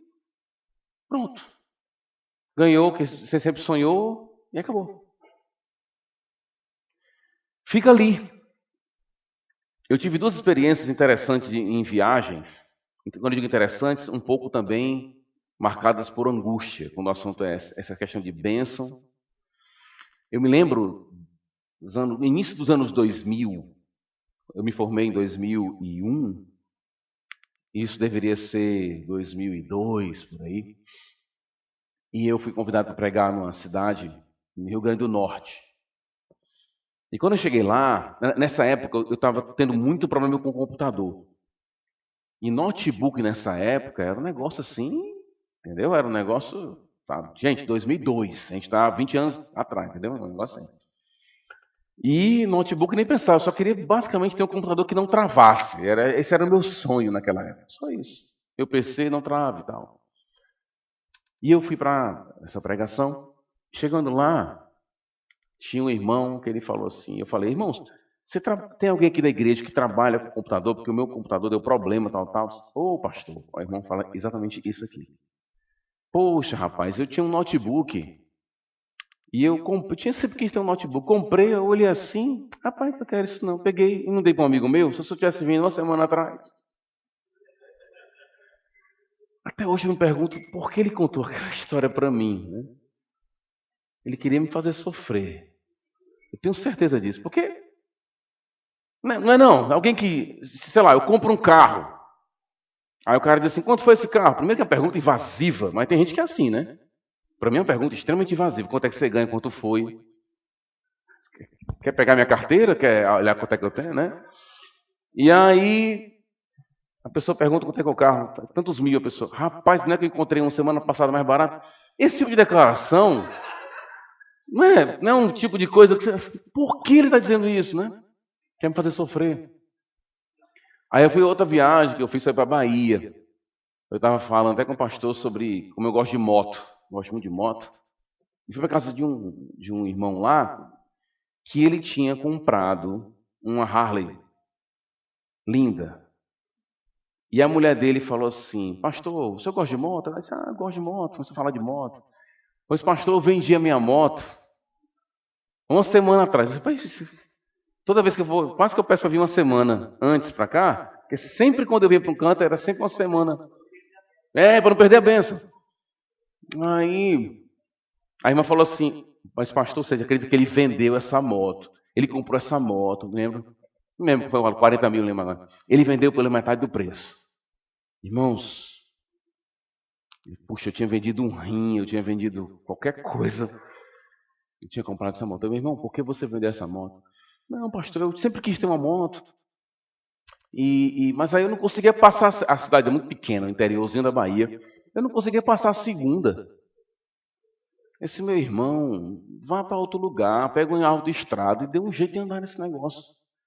pronto. Ganhou o que você sempre sonhou e acabou. Fica ali. Eu tive duas experiências interessantes em viagens, quando eu digo interessantes, um pouco também marcadas por angústia, quando o assunto é essa questão de bênção. Eu me lembro, no início dos anos 2000, eu me formei em 2001, isso deveria ser 2002, por aí, e eu fui convidado para pregar numa cidade no Rio Grande do Norte. E quando eu cheguei lá, nessa época, eu estava tendo muito problema com o computador. E notebook nessa época era um negócio assim, entendeu? Era um negócio, tá? Gente, 2002, a gente está 20 anos atrás, entendeu? Um negócio assim. E notebook nem pensava, eu só queria basicamente ter um computador que não travasse. Esse era o meu sonho naquela época, só isso. Meu PC não trava e tal. E eu fui para essa pregação. Chegando lá, tinha um irmão que ele falou assim, eu falei, irmãos, tem alguém aqui da igreja que trabalha com computador, porque o meu computador deu problema, tal. Ô, pastor, o irmão fala exatamente isso aqui. Poxa, rapaz, eu tinha um notebook e eu tinha sempre quis ter um notebook. Comprei, eu olhei assim, rapaz, não quero isso não. Peguei e não dei para um amigo meu, se eu tivesse vindo uma semana atrás. Até hoje eu me pergunto por que ele contou aquela história para mim, né? Ele queria me fazer sofrer. Eu tenho certeza disso, porque não é não. Alguém que, sei lá, eu compro um carro. Aí o cara diz assim, quanto foi esse carro? Primeiro que é uma pergunta invasiva, mas tem gente que é assim, né? Para mim é uma pergunta extremamente invasiva. Quanto é que você ganha, quanto foi? Quer pegar minha carteira? Quer olhar quanto é que eu tenho, né? E aí a pessoa pergunta quanto é que é o carro. Tantos mil a pessoa. Rapaz, não é que eu encontrei uma semana passada mais barato? Esse tipo de declaração não é um tipo de coisa que você... Por que ele está dizendo isso, né? Quer me fazer sofrer. Aí eu fui outra viagem que eu fiz, foi para Bahia. Eu estava falando até com o pastor sobre como eu gosto de moto. Gosto muito de moto. E fui para casa de um irmão lá que ele tinha comprado uma Harley linda. E a mulher dele falou assim, pastor, o senhor gosta de moto? Ela disse, eu gosto de moto, você fala de moto. Pois, pastor, eu vendi a minha moto uma semana atrás. Eu disse, toda vez que eu vou, quase que eu peço para vir uma semana antes para cá, porque sempre quando eu vinha para um canto, era sempre uma semana. Para não perder a bênção. Aí, a irmã falou assim, mas pastor, você acredita que ele vendeu essa moto? Ele comprou essa moto, lembra? Não lembro que foi 40 mil, lembra agora. Ele vendeu pela metade do preço. Irmãos, puxa, eu tinha vendido um rim, eu tinha vendido qualquer coisa. Eu tinha comprado essa moto. Meu irmão, por que você vendeu essa moto? Não, pastor, eu sempre quis ter uma moto. Mas aí eu não conseguia passar, a cidade é muito pequena, o interiorzinho da Bahia. Eu não conseguia passar a segunda. Esse meu irmão, vá para outro lugar, pega um autoestrada e dê um jeito de andar nesse negócio.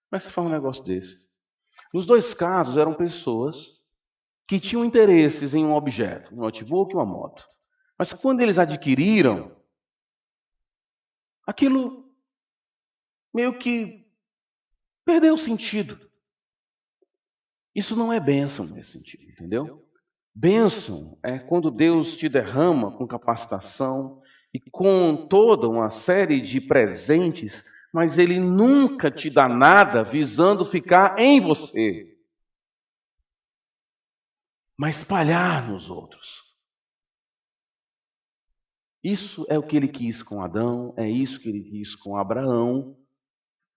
Como é que você faz um negócio desse? Nos dois casos eram pessoas que tinham interesses em um objeto, um notebook e uma moto. Mas quando eles adquiriram, aquilo meio que perdeu o sentido. Isso não é bênção nesse sentido, entendeu? Bênção é quando Deus te derrama com capacitação e com toda uma série de presentes, mas Ele nunca te dá nada visando ficar em você, mas espalhar nos outros. Isso é o que Ele quis com Adão, é isso que Ele quis com Abraão,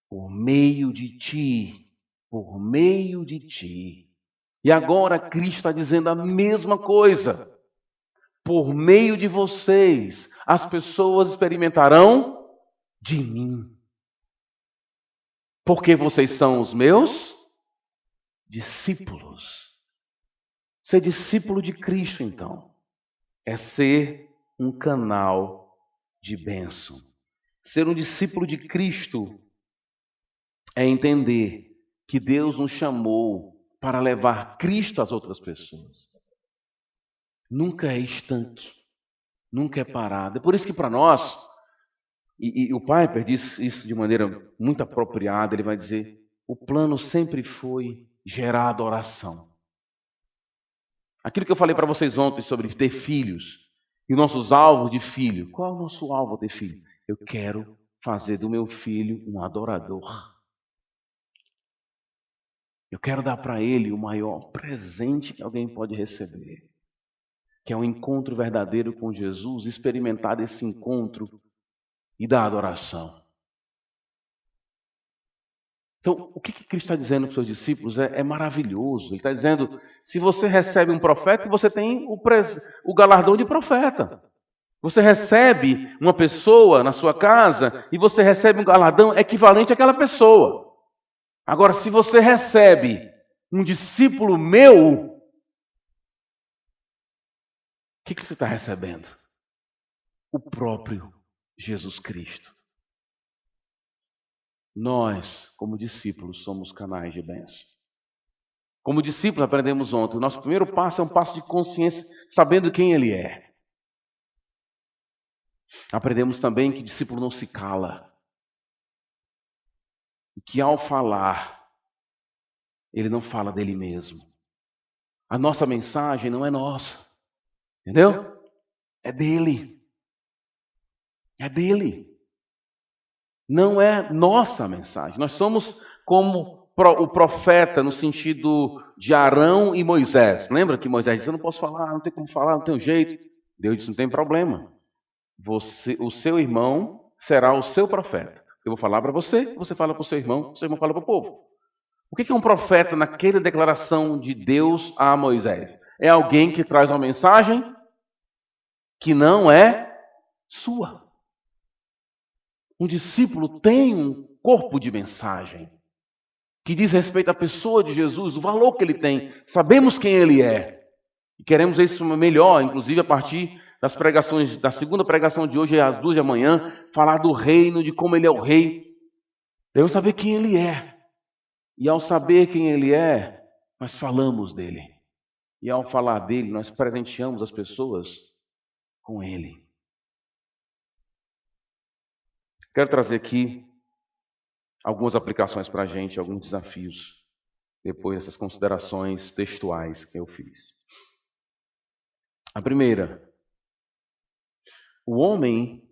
por meio de ti, por meio de ti. E agora Cristo está dizendo a mesma coisa. Por meio de vocês, as pessoas experimentarão de mim. Porque vocês são os meus discípulos. Ser discípulo de Cristo, então, é ser um canal de bênção. Ser um discípulo de Cristo é entender que Deus nos chamou para levar Cristo às outras pessoas. Nunca é estanque, nunca é parado. É por isso que para nós, e o Piper diz isso de maneira muito apropriada, ele vai dizer, o plano sempre foi gerar adoração. Aquilo que eu falei para vocês ontem sobre ter filhos e nossos alvos de filho. Qual é o nosso alvo de filho? Eu quero fazer do meu filho um adorador. Eu quero dar para ele o maior presente que alguém pode receber, que é um encontro verdadeiro com Jesus, experimentar esse encontro e da adoração. Então, o que Cristo está dizendo para os seus discípulos é maravilhoso. Ele está dizendo, se você recebe um profeta, você tem o galardão de profeta. Você recebe uma pessoa na sua casa e você recebe um galardão equivalente àquela pessoa. Agora, se você recebe um discípulo meu, o que você está recebendo? O próprio Jesus Cristo. Nós, como discípulos, somos canais de bênção. Como discípulos, aprendemos ontem, o nosso primeiro passo é um passo de consciência, sabendo quem ele é. Aprendemos também que discípulo não se cala. E que ao falar, ele não fala dele mesmo. A nossa mensagem não é nossa. Entendeu? É dele. É dele. Não é nossa mensagem. Nós somos como o profeta no sentido de Arão e Moisés. Lembra que Moisés disse, eu não posso falar, não tem como falar, não tem jeito. Deus disse, não tem problema. O seu irmão será o seu profeta. Eu vou falar para você, você fala para o seu irmão fala para o povo. O que é um profeta naquela declaração de Deus a Moisés? É alguém que traz uma mensagem que não é sua. Um discípulo tem um corpo de mensagem que diz respeito à pessoa de Jesus, do valor que ele tem. Sabemos quem ele é. E queremos isso melhor, inclusive a partir das pregações, da segunda pregação de hoje, às 2 da manhã, falar do reino, de como ele é o rei. Devemos saber quem ele é. E ao saber quem ele é, nós falamos dele. E ao falar dele, nós presenteamos as pessoas com ele. Quero trazer aqui algumas aplicações para a gente, alguns desafios, depois dessas considerações textuais que eu fiz. A primeira, o homem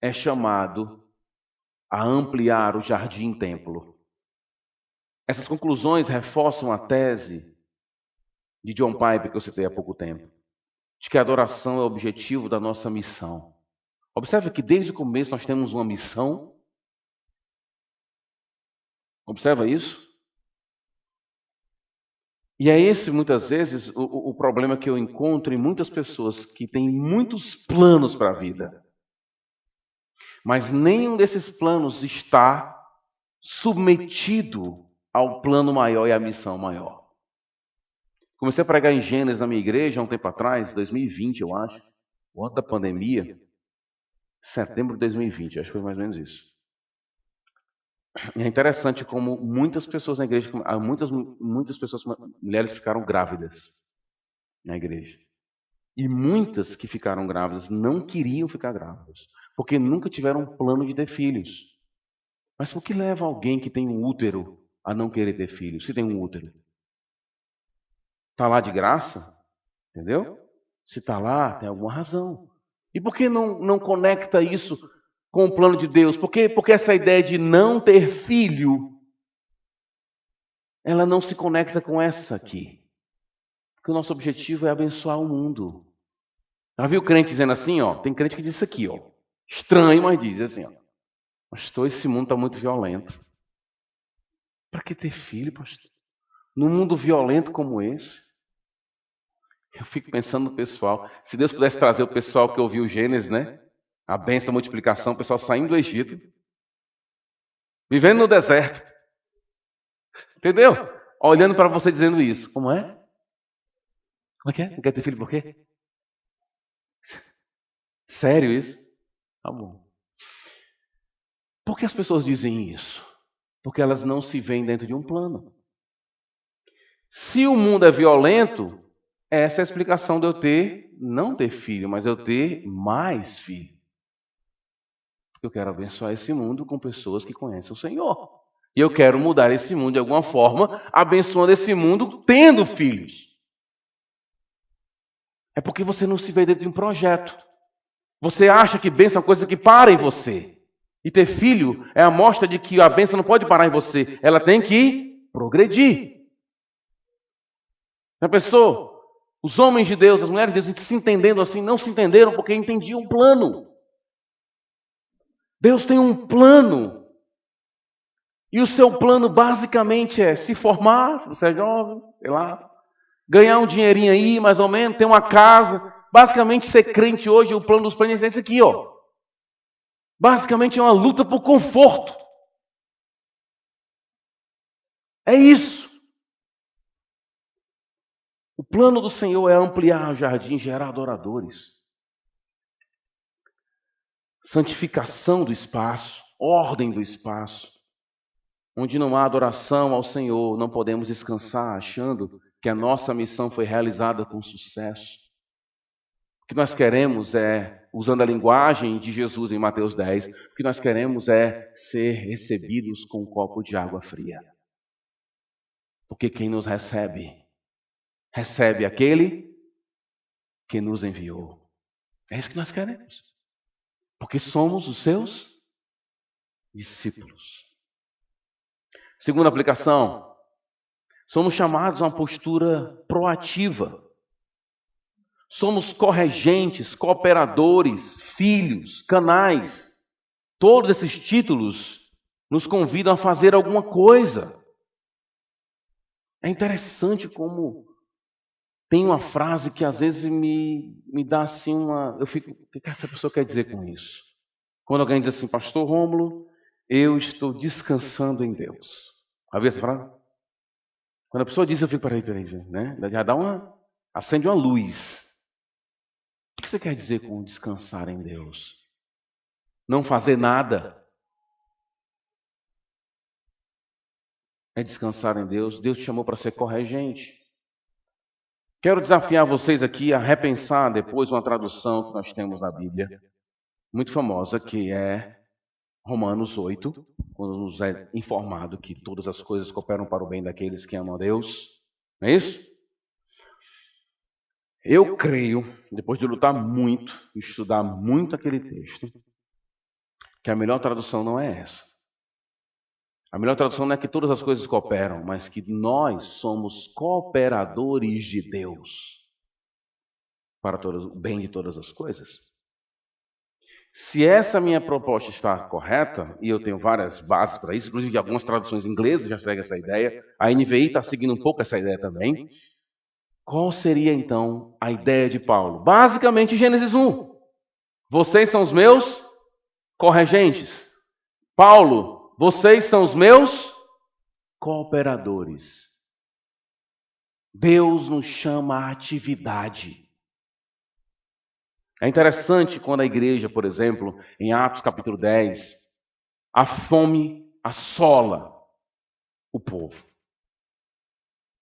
é chamado a ampliar o jardim-templo. Essas conclusões reforçam a tese de John Piper, que eu citei há pouco tempo, de que a adoração é o objetivo da nossa missão. Observe que desde o começo nós temos uma missão. Observa isso? E é esse, muitas vezes, o problema que eu encontro em muitas pessoas que têm muitos planos para a vida. Mas nenhum desses planos está submetido ao plano maior e à missão maior. Comecei a pregar em Gênesis na minha igreja há um tempo atrás, 2020, eu acho, o ano da pandemia, setembro de 2020, acho que foi mais ou menos isso. E é interessante como muitas pessoas na igreja, muitas pessoas, mulheres ficaram grávidas na igreja. E muitas que ficaram grávidas não queriam ficar grávidas, porque nunca tiveram um plano de ter filhos. Mas por que leva alguém que tem um útero a não querer ter filhos, se tem um útero? Está lá de graça? Entendeu? Se está lá, tem alguma razão. E por que não conecta isso com o plano de Deus? Porque essa ideia de não ter filho, ela não se conecta com essa aqui. Porque o nosso objetivo é abençoar o mundo. Já viu crente dizendo assim, ó? Tem crente que diz isso aqui, ó. Estranho, mas diz assim, ó. Pastor, esse mundo está muito violento. Para que ter filho, pastor? Num mundo violento como esse? Eu fico pensando no pessoal. Se Deus pudesse trazer o pessoal que ouviu o Gênesis, né? A bênção da multiplicação, o pessoal saindo do Egito, vivendo no deserto. Entendeu? Olhando para você dizendo isso. Como é? Como é que é? Não quer ter filho por quê? Sério isso? Tá bom. Por que as pessoas dizem isso? Porque elas não se veem dentro de um plano. Se o mundo é violento, essa é a explicação de eu não ter filho, mas eu ter mais filho. Eu quero abençoar esse mundo com pessoas que conhecem o Senhor. E eu quero mudar esse mundo de alguma forma, abençoando esse mundo tendo filhos. É porque você não se vê dentro de um projeto. Você acha que bênção é uma coisa que para em você. E ter filho é a mostra de que a bênção não pode parar em você. Ela tem que progredir. Já pensou? Os homens de Deus, as mulheres de Deus, se entendendo assim, não se entenderam porque entendiam um plano. Deus tem um plano. E o seu plano basicamente é se formar, se você é jovem, sei lá, ganhar um dinheirinho aí, mais ou menos, ter uma casa. Basicamente, ser crente hoje, o plano dos planos é esse aqui, ó. Basicamente é uma luta por conforto. É isso. O plano do Senhor é ampliar o jardim, gerar adoradores. Santificação do espaço, ordem do espaço. Onde não há adoração ao Senhor, não podemos descansar achando que a nossa missão foi realizada com sucesso. O que nós queremos é, usando a linguagem de Jesus em Mateus 10, o que nós queremos é ser recebidos com um copo de água fria. Porque quem nos recebe, recebe aquele que nos enviou. É isso que nós queremos. Porque somos os seus discípulos. Segunda aplicação, somos chamados a uma postura proativa. Somos corregentes, cooperadores, filhos, canais. Todos esses títulos nos convidam a fazer alguma coisa. É interessante como tem uma frase que às vezes me dá assim uma... Eu fico, o que essa pessoa quer dizer com isso? Quando alguém diz assim, Pastor Rômulo, eu estou descansando em Deus. Já viu essa frase? Quando a pessoa diz, eu fico, peraí, né? Já dá uma... acende uma luz. O que você quer dizer com descansar em Deus? Não fazer nada. É descansar em Deus. Deus te chamou para ser corregente. Quero desafiar vocês aqui a repensar depois uma tradução que nós temos na Bíblia, muito famosa, que é Romanos 8, quando nos é informado que todas as coisas cooperam para o bem daqueles que amam a Deus. Não é isso? Eu creio, depois de lutar muito, estudar muito aquele texto, que a melhor tradução não é essa. A melhor tradução não é que todas as coisas cooperam, mas que nós somos cooperadores de Deus para o bem de todas as coisas. Se essa minha proposta está correta, e eu tenho várias bases para isso, inclusive algumas traduções inglesas já seguem essa ideia, a NVI está seguindo um pouco essa ideia também. Qual seria então a ideia de Paulo? Basicamente Gênesis 1. Vocês são os meus corregentes. Paulo, vocês são os meus cooperadores. Deus nos chama à atividade. É interessante quando a igreja, por exemplo, em Atos capítulo 10, a fome assola o povo.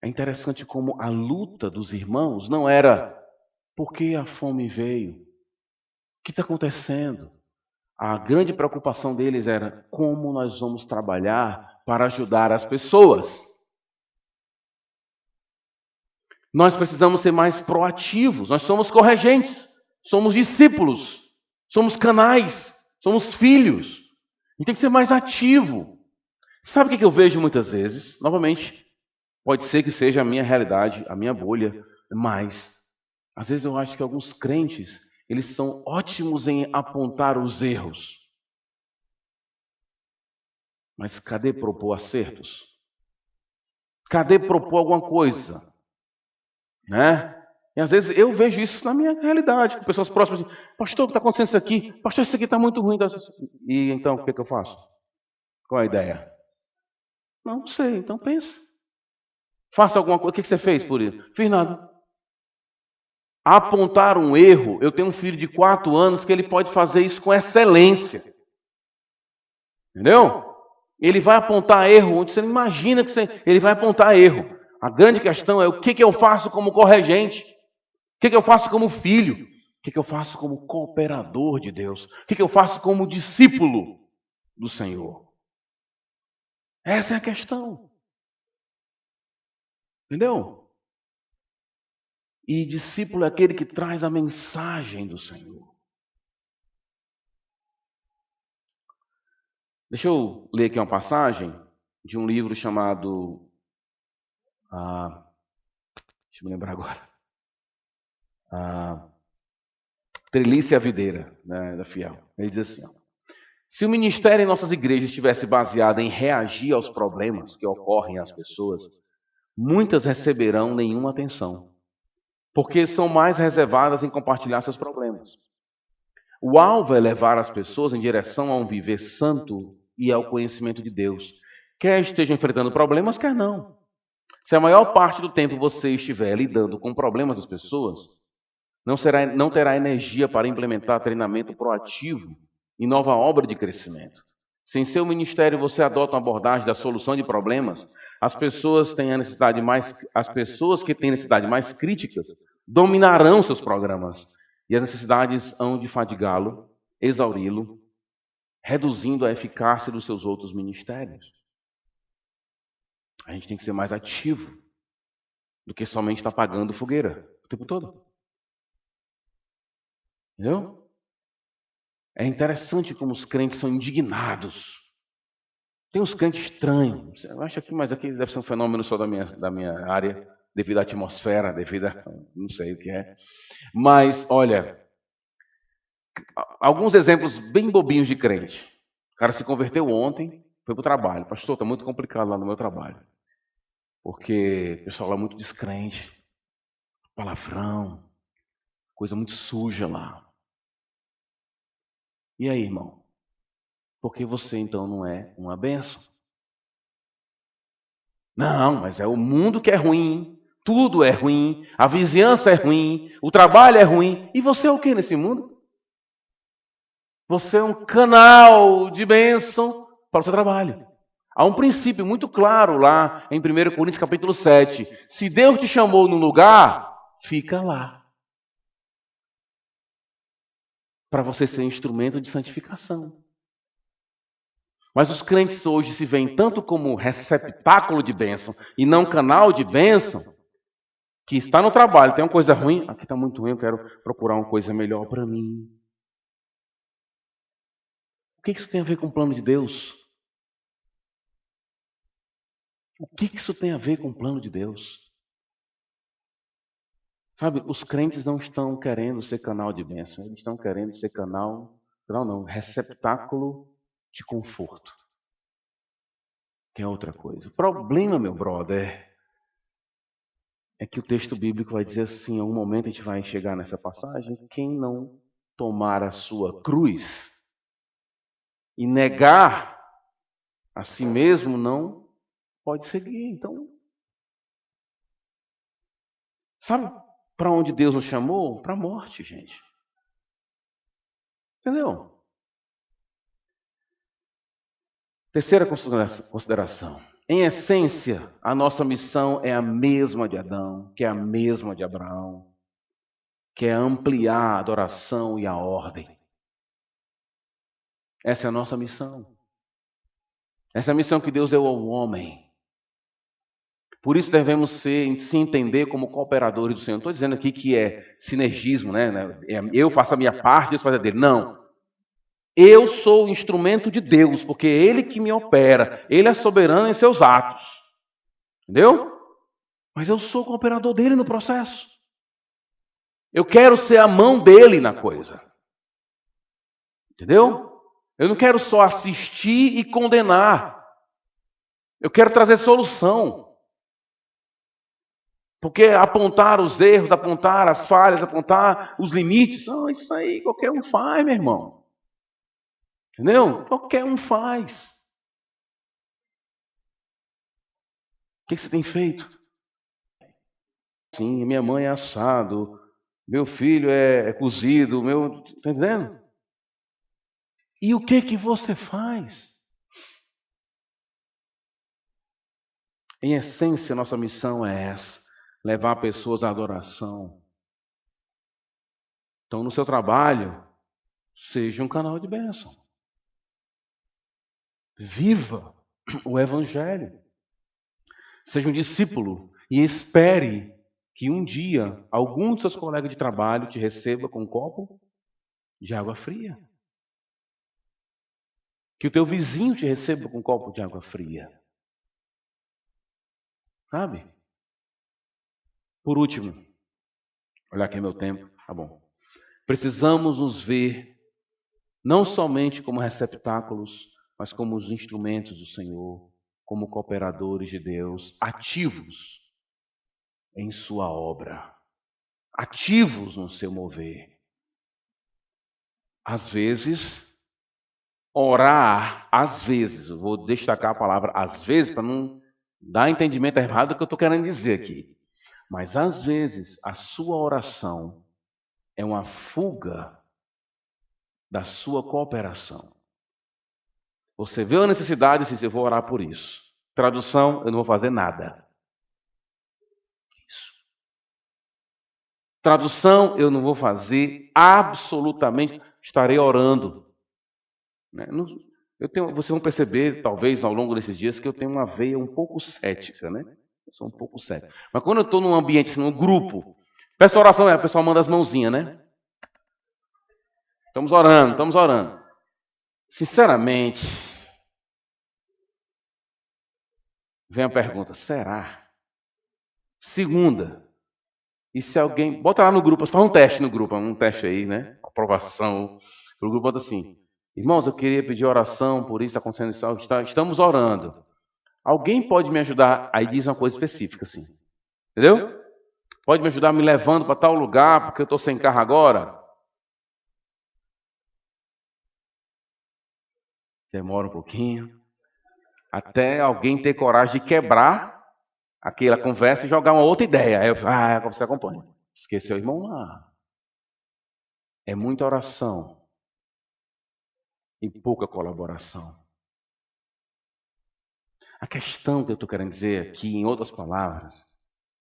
É interessante como a luta dos irmãos não era por que a fome veio? O que está acontecendo? A grande preocupação deles era como nós vamos trabalhar para ajudar as pessoas. Nós precisamos ser mais proativos, nós somos corregentes, somos discípulos, somos canais, somos filhos. A gente tem que ser mais ativo. Sabe o que eu vejo muitas vezes? Novamente, pode ser que seja a minha realidade, a minha bolha, mas às vezes eu acho que alguns crentes, eles são ótimos em apontar os erros. Mas cadê propor acertos? Cadê propor alguma coisa? Né? E às vezes eu vejo isso na minha realidade, com pessoas próximas assim, pastor, o que está acontecendo isso aqui? Pastor, isso aqui está muito ruim. E então, o que eu faço? Qual a ideia? Não sei, então pensa. Faça alguma coisa. O que você fez por isso? Fiz nada. Apontar um erro, eu tenho um filho de 4 anos que ele pode fazer isso com excelência. Entendeu? Ele vai apontar erro onde você não imagina que ele vai apontar erro. A grande questão é o que eu faço como corregente? O que eu faço como filho? O que eu faço como cooperador de Deus? O que eu faço como discípulo do Senhor? Essa é a questão. Entendeu? E discípulo é aquele que traz a mensagem do Senhor. Deixa eu ler aqui uma passagem de um livro chamado... deixa eu me lembrar agora. Trelice a Videira, né, da Fiel. Ele diz assim: se o ministério em nossas igrejas estivesse baseado em reagir aos problemas que ocorrem às pessoas, muitas receberão nenhuma atenção, porque são mais reservadas em compartilhar seus problemas. O alvo é levar as pessoas em direção a um viver santo e ao conhecimento de Deus. Quer estejam enfrentando problemas, quer não. Se a maior parte do tempo você estiver lidando com problemas das pessoas, não terá energia para implementar treinamento proativo e nova obra de crescimento. Se em seu ministério você adota uma abordagem da solução de problemas, as pessoas que têm necessidade mais críticas dominarão seus programas e as necessidades hão de fadigá-lo, exauri-lo, reduzindo a eficácia dos seus outros ministérios. A gente tem que ser mais ativo do que somente estar apagando fogueira o tempo todo. Entendeu? É interessante como os crentes são indignados. Tem uns crentes estranhos. Eu acho mas aqui deve ser um fenômeno só da minha área, devido à atmosfera, devido a... não sei o que é. Mas, olha, alguns exemplos bem bobinhos de crente. O cara se converteu ontem, foi para o trabalho. Pastor, está muito complicado lá no meu trabalho. Porque o pessoal lá é muito descrente. Palavrão. Coisa muito suja lá. E aí, irmão? Porque você então não é uma bênção? Não, mas é o mundo que é ruim, tudo é ruim, a vizinhança é ruim, o trabalho é ruim. E você é o que nesse mundo? Você é um canal de bênção para o seu trabalho. Há um princípio muito claro lá em 1 Coríntios capítulo 7. Se Deus te chamou num lugar, fica lá. Para você ser instrumento de santificação. Mas os crentes hoje se veem tanto como receptáculo de bênção e não canal de bênção, que está no trabalho, tem uma coisa ruim, aqui está muito ruim, eu quero procurar uma coisa melhor para mim. O que isso tem a ver com o plano de Deus? O que isso tem a ver com o plano de Deus? Sabe, os crentes não estão querendo ser canal de bênção, eles estão querendo ser receptáculo de conforto. Que é outra coisa. O problema, meu brother, é que o texto bíblico vai dizer assim, em algum momento a gente vai chegar nessa passagem, quem não tomar a sua cruz e negar a si mesmo não pode seguir. Então, sabe para onde Deus nos chamou? Para a morte, gente. Entendeu? Terceira consideração. Em essência, a nossa missão é a mesma de Adão, que é a mesma de Abraão, que é ampliar a adoração e a ordem. Essa é a nossa missão. Essa é a missão que Deus deu ao homem. Por isso devemos se entender como cooperadores do Senhor. Não estou dizendo aqui que é sinergismo, né? Eu faço a minha parte, Deus faz a dele. Não. Eu sou o instrumento de Deus, porque é Ele que me opera. Ele é soberano em seus atos. Entendeu? Mas eu sou cooperador dele no processo. Eu quero ser a mão dele na coisa. Entendeu? Eu não quero só assistir e condenar. Eu quero trazer solução. Porque apontar os erros, apontar as falhas, apontar os limites, isso aí qualquer um faz, meu irmão. Entendeu? Qualquer um faz. O que você tem feito? Sim, minha mãe é assado, meu filho é cozido, tá entendendo? E o que você faz? Em essência, nossa missão é essa, levar pessoas à adoração. Então, no seu trabalho, seja um canal de bênção. Viva o Evangelho. Seja um discípulo e espere que um dia algum de seus colegas de trabalho te receba com um copo de água fria. Que o teu vizinho te receba com um copo de água fria. Sabe? Por último, olha aqui meu tempo, tá bom. Precisamos nos ver não somente como receptáculos, mas como os instrumentos do Senhor, como cooperadores de Deus, ativos em sua obra, ativos no seu mover. Às vezes, orar, às vezes, eu vou destacar a palavra às vezes para não dar entendimento errado do que eu estou querendo dizer aqui. Mas às vezes a sua oração é uma fuga da sua cooperação. Você vê a necessidade e diz, eu vou orar por isso. Tradução, eu não vou fazer nada. Isso. Tradução, eu não vou fazer absolutamente, estarei orando. Vocês vão perceber, talvez, ao longo desses dias, que eu tenho uma veia um pouco cética, né? Eu sou um pouco cético. Mas quando eu estou num ambiente, assim, num grupo, peço oração, o pessoal manda as mãozinhas, né? Estamos orando, estamos orando. Sinceramente, vem a pergunta, será? Segunda, e se alguém... Bota lá no grupo, faz um teste no grupo, um teste aí, né? Aprovação. O grupo bota assim, irmãos, eu queria pedir oração por isso, está acontecendo isso, estamos orando. Alguém pode me ajudar? Aí diz uma coisa específica, assim. Entendeu? Pode me ajudar me levando para tal lugar, porque eu estou sem carro agora? Demora um pouquinho. Até alguém ter coragem de quebrar aquela conversa e jogar uma outra ideia. Aí você acompanha. Esqueceu o irmão lá. É muita oração e pouca colaboração. A questão que eu estou querendo dizer aqui, em outras palavras,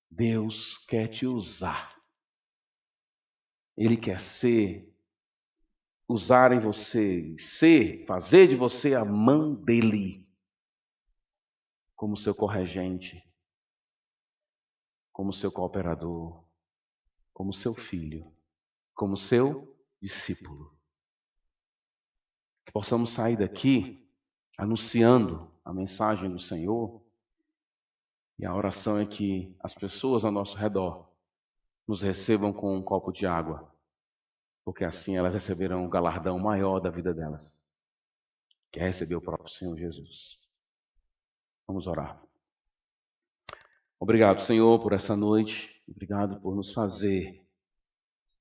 Deus quer te usar. Ele quer usar em você, fazer de você a mão dele, como seu corregente, como seu cooperador, como seu filho, como seu discípulo. Que possamos sair daqui anunciando a mensagem do Senhor, e a oração é que as pessoas ao nosso redor nos recebam com um copo de água, porque assim elas receberão o galardão maior da vida delas, que é receber o próprio Senhor Jesus. Vamos orar. Obrigado, Senhor, por essa noite. Obrigado por nos fazer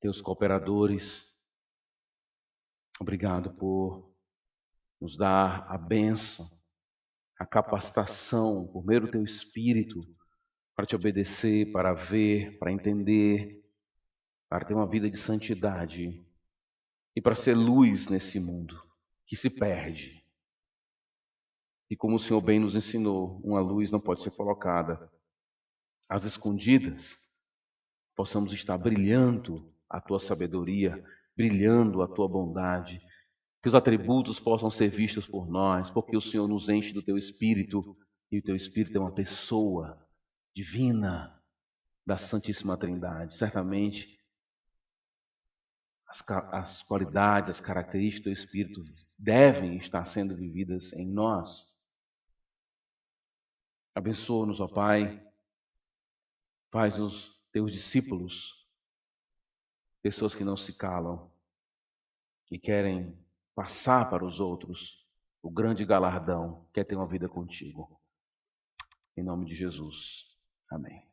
teus cooperadores. Obrigado por nos dar a bênção, a capacitação por meio do teu Espírito para te obedecer, para ver, para entender, para ter uma vida de santidade e para ser luz nesse mundo que se perde. E como o Senhor bem nos ensinou, uma luz não pode ser colocada às escondidas. Possamos estar brilhando a tua sabedoria, brilhando a tua bondade, que os atributos possam ser vistos por nós, porque o Senhor nos enche do teu Espírito, e o teu Espírito é uma pessoa divina da Santíssima Trindade. Certamente, as qualidades, as características do Espírito devem estar sendo vividas em nós. Abençoa-nos, ó Pai. Faz os teus discípulos pessoas que não se calam e querem passar para os outros o grande galardão que é ter uma vida contigo. Em nome de Jesus. Amém.